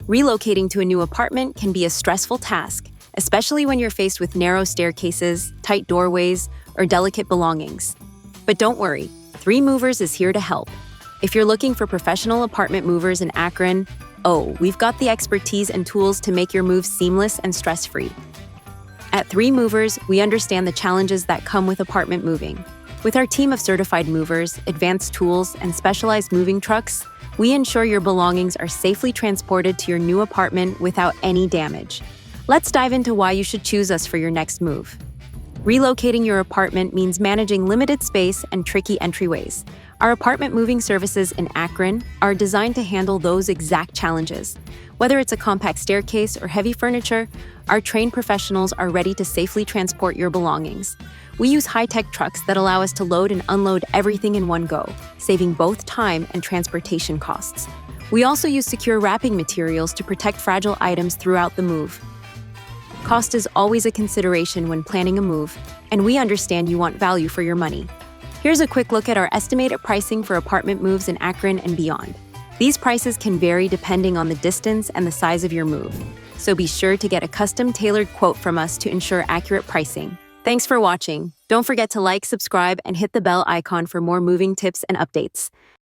Relocating to a new apartment can be a stressful task, especially when you're faced with narrow staircases, tight doorways, or delicate belongings. But don't worry, 3 Movers is here to help. If you're looking for professional apartment movers in Akron, we've got the expertise and tools to make your move seamless and stress-free. At 3 Movers, we understand the challenges that come with apartment moving. With our team of certified movers, advanced tools, and specialized moving trucks, we ensure your belongings are safely transported to your new apartment without any damage. Let's dive into why you should choose us for your next move. Relocating your apartment means managing limited space and tricky entryways. Our apartment moving services in Akron are designed to handle those exact challenges. Whether it's a compact staircase or heavy furniture, our trained professionals are ready to safely transport your belongings. We use high-tech trucks that allow us to load and unload everything in one go, saving both time and transportation costs. We also use secure wrapping materials to protect fragile items throughout the move. Cost is always a consideration when planning a move, and we understand you want value for your money. Here's a quick look at our estimated pricing for apartment moves in Akron and beyond. These prices can vary depending on the distance and the size of your move, so be sure to get a custom-tailored quote from us to ensure accurate pricing. Thanks for watching. Don't forget to like, subscribe, and hit the bell icon for more moving tips and updates.